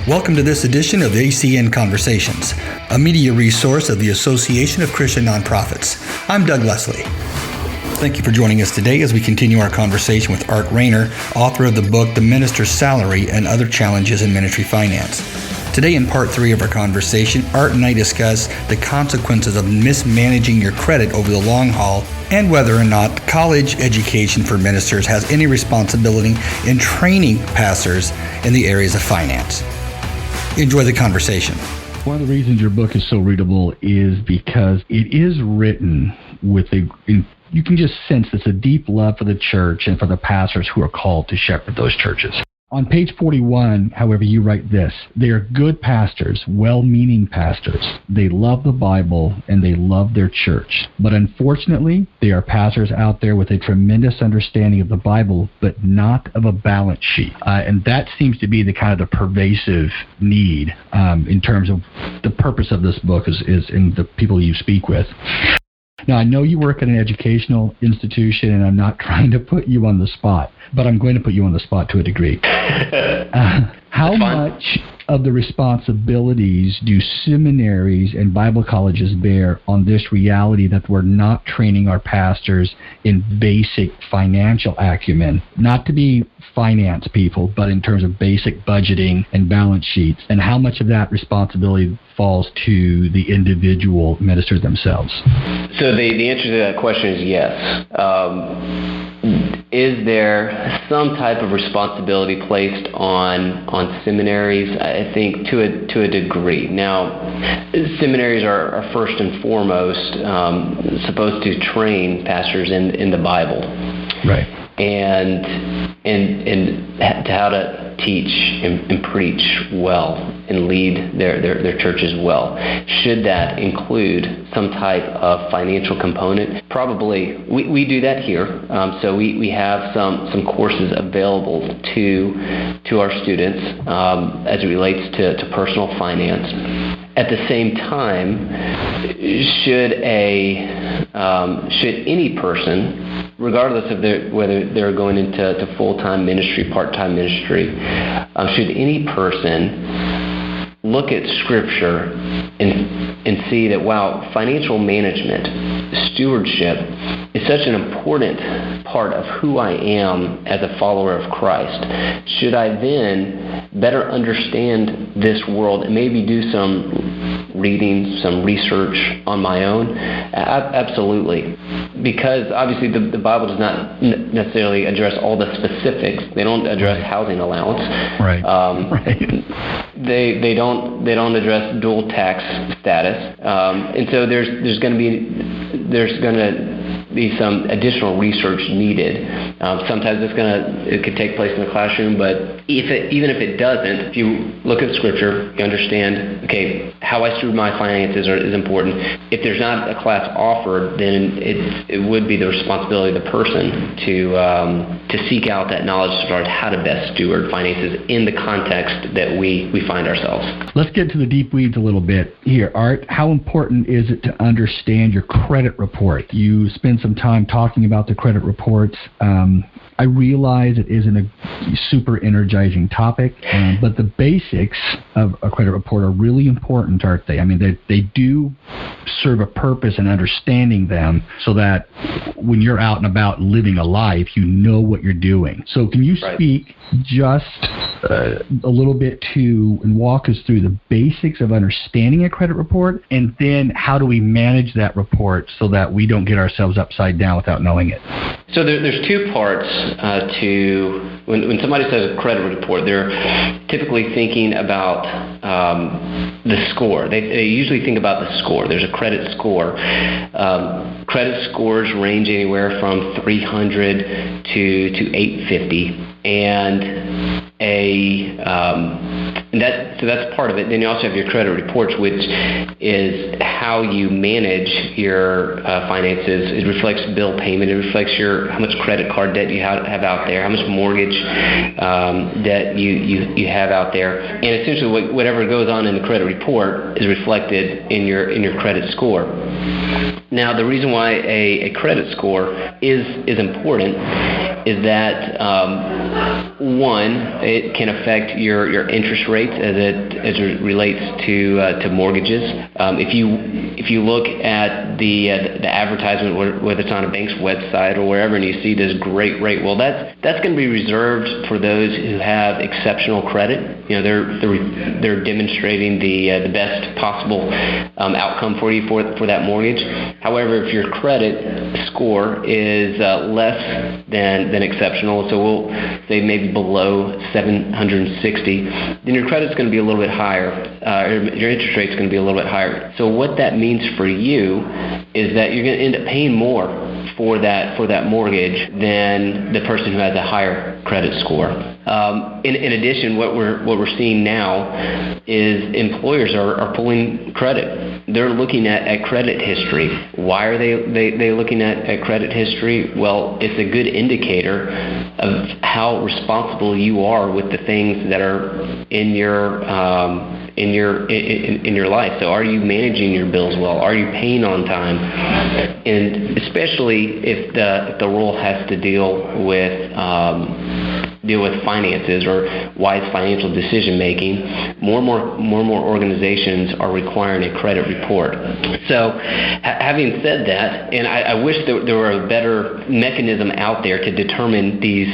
Welcome to this edition of ACN Conversations, a media resource of the Association of Christian Nonprofits. I'm Doug Leslie. Thank you for joining us today as we continue our conversation with Art Rayner, author of the book The Minister's Salary and Other Challenges in Ministry Finance. Today in part 3 of our conversation, Art and I discuss the consequences of mismanaging your credit over the long haul and whether or not college education for ministers has any responsibility in training pastors in the areas of finance. Enjoy the conversation. One of the reasons your book is so readable is because it is written with you can just sense it's a deep love for the church and for the pastors who are called to shepherd those churches. On page 41, however, you write this: they are good pastors, well-meaning pastors. They love the Bible and they love their church. But unfortunately, there are pastors out there with a tremendous understanding of the Bible, but not of a balance sheet. And that seems to be the kind of the pervasive need in terms of the purpose of this book is in the people you speak with. Now, I know you work at an educational institution, and I'm not trying to put you on the spot, but I'm going to put you on the spot to a degree. How much of the responsibilities do seminaries and Bible colleges bear on this reality that we're not training our pastors in basic financial acumen, not to be finance people, but in terms of basic budgeting and balance sheets, and how much of that responsibility falls to the individual ministers themselves? So the answer to that question is yes. Is there some type of responsibility placed on seminaries? I think to a degree. Now, seminaries are first and foremost supposed to train pastors in the Bible, right? And to how to teach and preach well and lead their churches well. Should that include some type of financial component? Probably. We do that here. So we have some courses available to our students as it relates to personal finance. At the same time, should any person, regardless of whether they're going into full-time ministry, part-time ministry, should any person look at Scripture and see that, wow, financial management, stewardship is such an important part of who I am as a follower of Christ. Should I then better understand this world and maybe do some reading, some research on my own? Absolutely. Because obviously the Bible does not necessarily address all the specifics. They don't address housing allowance. Right. Right. They don't address dual tax status, and so there's going to be some additional research needed. Sometimes it could take place in the classroom, but even if it doesn't, if you look at Scripture, you understand, okay, how I steward my finances is important. If there's not a class offered, then it would be the responsibility of the person to seek out that knowledge to start how to best steward finances in the context that we find ourselves. Let's get to the deep weeds a little bit here. Art, how important is it to understand your credit report? You spend some time talking about the credit reports. I realize it isn't a super energizing topic, but the basics of a credit report are really important, aren't they? I mean, they do serve a purpose in understanding them so that when you're out and about living a life, you know what you're doing. So can you speak just a little bit to and walk us through the basics of understanding a credit report, and then how do we manage that report so that we don't get ourselves upside down without knowing it? So there's two parts to when somebody says a credit report. They're typically thinking about the score. They usually think about the score. There's a credit score. Credit scores range anywhere from 300 to 850, so that's part of it. Then you also have your credit reports, which is how you manage your finances. It reflects bill payment. It reflects how much credit card debt you have out there, how much mortgage debt you have out there, and essentially whatever goes on in the credit report is reflected in your credit score. Now, the reason why a credit score is important is that one, it can affect your interest rates as it relates to mortgages. If you look at the advertisement, whether it's on a bank's website or wherever, and you see this great rate, well, that's going to be reserved for those who have exceptional credit. They're demonstrating the best possible outcome for you for that mortgage. However, if your credit score is less than exceptional, so we'll say maybe below 760, then your credit's going to be a little bit higher. Your interest rate's going to be a little bit higher. So what that means for you is that you're going to end up paying more for that mortgage than the person who has a higher credit score. In addition, what we're seeing now is employers are pulling credit. They're looking at credit history. Why are they looking at credit history? Well, it's a good indicator of how responsible you are with the things that are in your life. So, are you managing your bills well? Are you paying on time? And especially if the role has to deal with finances or wise financial decision making, more and more organizations are requiring a credit report. So, having said that, and I wish there were a better mechanism out there to determine these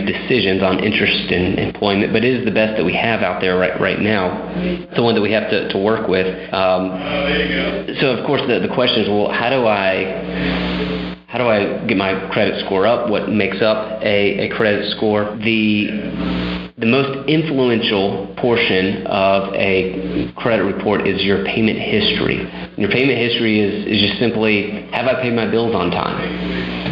decisions on interest in employment, but it is the best that we have out there right now. It's the one that we have to work with. So, of course, the question is, well, how do I get my credit score up? What makes up a credit score? The most influential portion of a credit report is your payment history. Your payment history is just simply, have I paid my bills on time?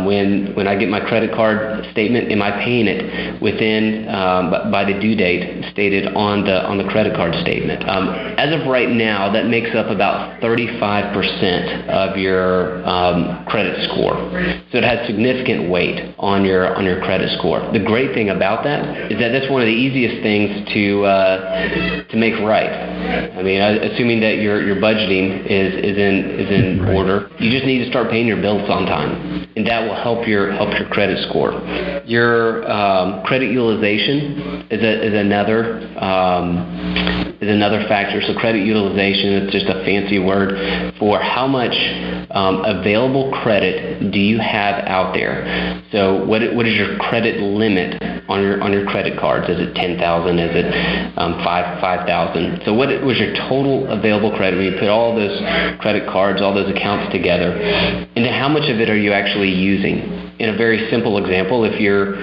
When I get my credit card statement, am I paying it within by the due date stated on the credit card statement? As of right now, that makes up about 35% of your credit score. So it has significant weight on your credit score. The great thing about that is that that's one of the easiest things to make right. I mean, assuming that your budgeting is in order, you just need to start paying your bills on time, and that will help your credit score. Your credit utilization is another factor. So credit utilization is just a fancy word for how much available credit do you have out there. So what is your credit limit on your credit cards? Is it $10,000? Is it $5,000? So what was your total available credit when you put all those credit cards, all those accounts together, and then how much of it are you actually using? In a very simple example, if you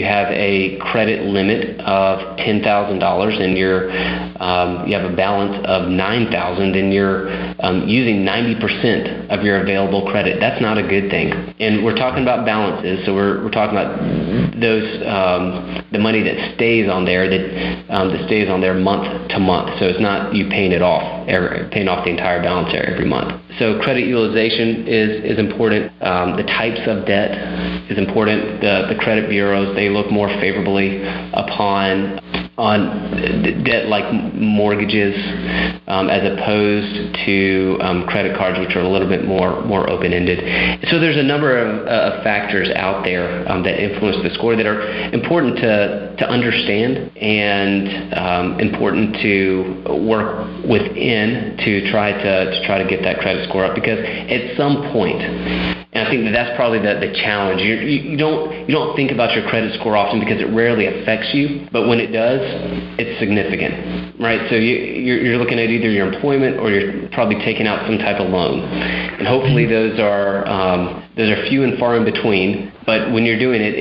have a credit limit of $10,000 and you have a balance of $9,000, then you're using 90% of your available credit. That's not a good thing. And we're talking about balances, so we're talking about those the money that stays on there that stays on there month to month. So it's not you paying off the entire balance every month. So credit utilization is important. The types of debt is important. The credit bureaus, they look more favorably on debt like mortgages as opposed to credit cards, which are a little bit more open-ended. So there's a number of factors out there that influence the score that are important to understand and important to work within to try to get that credit score up, because at some point, and I think that's probably the challenge. You don't think about your credit score often because it rarely affects you, but when it does, it's significant, right? So you're looking at either your employment or you're probably taking out some type of loan, and hopefully those are few and far in between. But when you're doing it,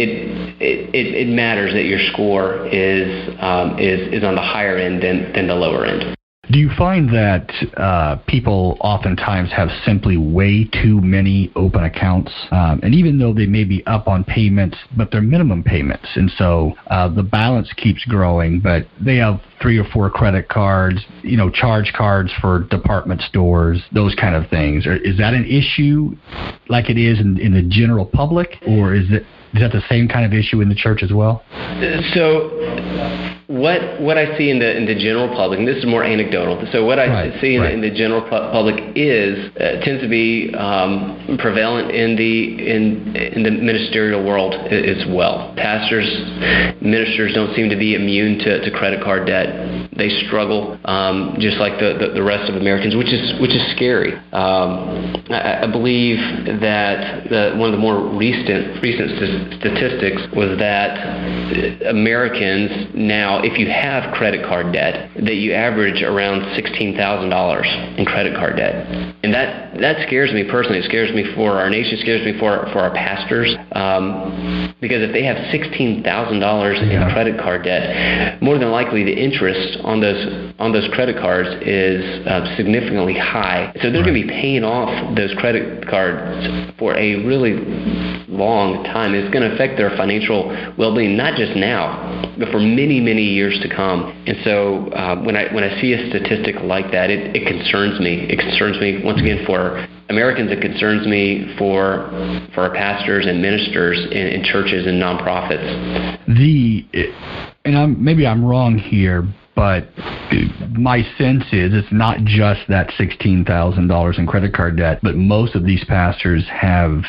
it matters that your score is on the higher end than the lower end. Do you find that people oftentimes have simply way too many open accounts, and even though they may be up on payments, but they're minimum payments, and so the balance keeps growing, but they have 3 or 4 credit cards, charge cards for department stores, those kind of things? Is that an issue like it is in the general public, or is Is that the same kind of issue in the church as well? So what I see in the general public, and this is more anecdotal, so what I see in the general public tends to be prevalent in the ministerial world as well. Pastors, ministers don't seem to be immune to credit card debt. They struggle just like the rest of Americans, which is scary. I believe that one of the more recent statistics was that Americans now, if you have credit card debt, that you average around $16,000 in credit card debt, and that scares me personally. It scares me for our nation. It scares me for our pastors, because if they have $16,000 in credit card debt, more than likely the interest on those credit cards is significantly high. So they're going to be paying off those credit cards for a really long time. It's going to affect their financial well-being, not just now, but for many, many years to come. And so when I see a statistic like that, it concerns me. It concerns me, once again, for Americans. It concerns me for our pastors and ministers in churches and nonprofits. Maybe I'm wrong here, but my sense is it's not just that $16,000 in credit card debt, but most of these pastors have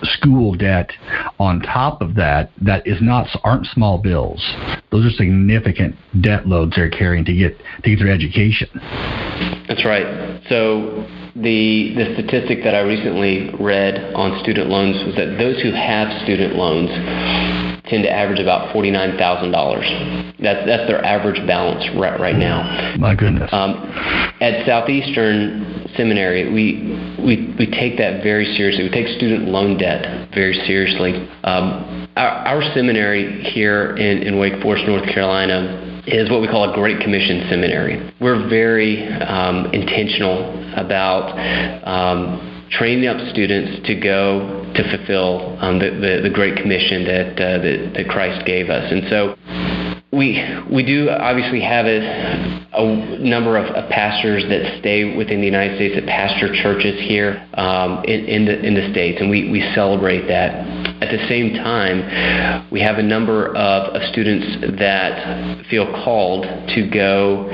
school debt on top of that aren't small bills. Those are significant debt loads they're carrying to get their education. That's right. So the statistic that I recently read on student loans was that those who have student loans tend to average about $49,000. That's their average balance right now. My goodness. At Southeastern Seminary, we take that very seriously. We take student loan debt very seriously. Our seminary here in Wake Forest, North Carolina, is what we call a Great Commission seminary. We're very intentional about training up students to go to fulfill the Great Commission that Christ gave us. And so we do obviously have a number of pastors that stay within the United States, that pastor churches here in the States, and we celebrate that. At the same time, we have a number of students that feel called to go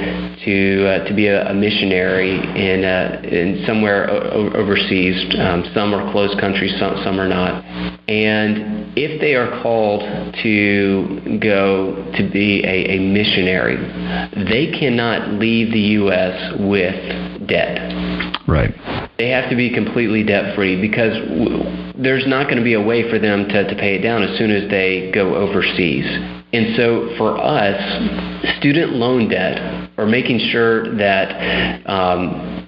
to be a missionary in somewhere overseas. Some are closed countries, some are not. And if they are called to go to be a missionary, they cannot leave the U.S. with debt. Right. They have to be completely debt-free, because there's not going to be a way for them to pay it down as soon as they go overseas. And so for us, student loan debt, or making sure that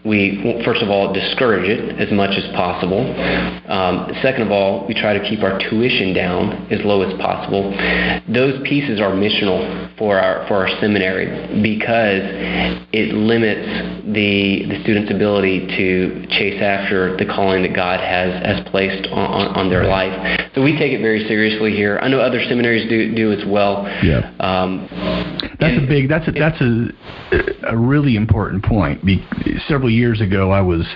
we, first of all, discourage it as much as possible. Second of all, we try to keep our tuition down as low as possible. Those pieces are missional for our seminary, because it limits the student's ability to chase after the calling that God has placed on their life. So we take it very seriously here. I know other seminaries do as well. Yeah. That's a really important point. Several years ago, I was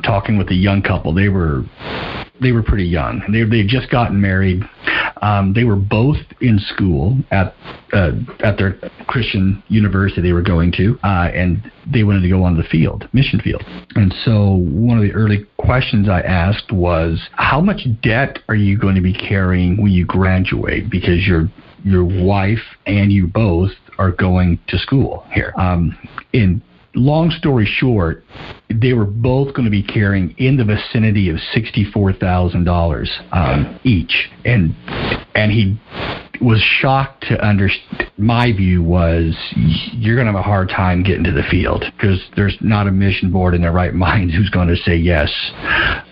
talking with a young couple. They were pretty young. They had just gotten married. They were both in school at their Christian university they were going to, and they wanted to go on the mission field. And so one of the early questions I asked was, how much debt are you going to be carrying when you graduate? Because your wife and you both are going to school here. In long story short, they were both going to be carrying in the vicinity of $64,000 each, and he was shocked to understand. My view was, you're going to have a hard time getting to the field, because there's not a mission board in their right minds who's going to say, yes,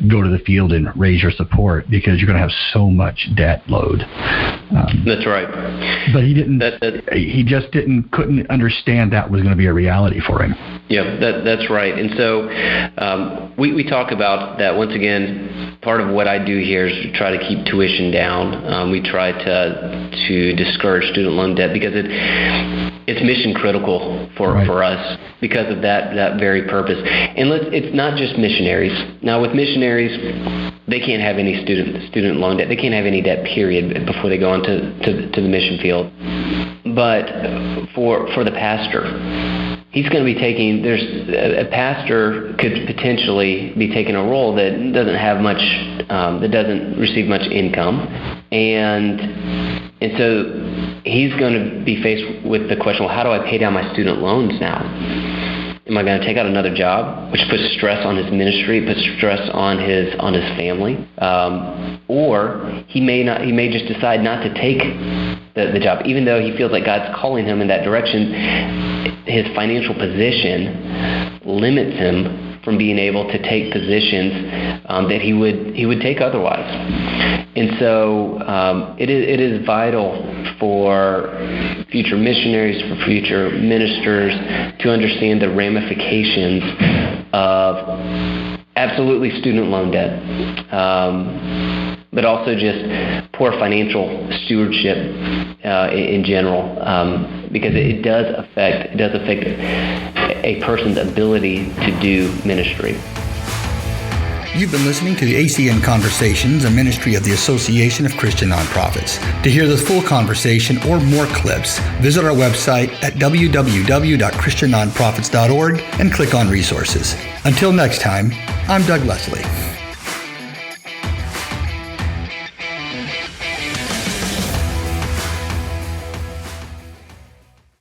go to the field and raise your support, because you're going to have so much debt load. That's right. But he didn't. He just couldn't understand that was going to be a reality for him. Yeah, that's right. And so we talk about that. Once again, part of what I do here is to try to keep tuition down. We try to discourage student loan debt, because it's mission critical for us, because of that very purpose. And it's not just missionaries. Now, with missionaries, they can't have any student loan debt. They can't have any debt, period, before they go on to the mission field. But for the pastor, he's going to be a pastor could potentially be taking a role that doesn't have much, that doesn't receive much income, and so he's going to be faced with the question, well, how do I pay down my student loans now? Am I going to take out another job, which puts stress on his ministry, puts stress on his family, or he may just decide not to take the job, even though he feels like God's calling him in that direction. His financial position limits him from being able to take positions that he would take otherwise. And so it is vital for future missionaries, for future ministers, to understand the ramifications of absolutely student loan debt, but also just poor financial stewardship in general, because it does affect a person's ability to do ministry. You've been listening to the ACN Conversations, a ministry of the Association of Christian Nonprofits. To hear this full conversation or more clips, visit our website at www.christiannonprofits.org and click on resources. Until next time, I'm Doug Leslie.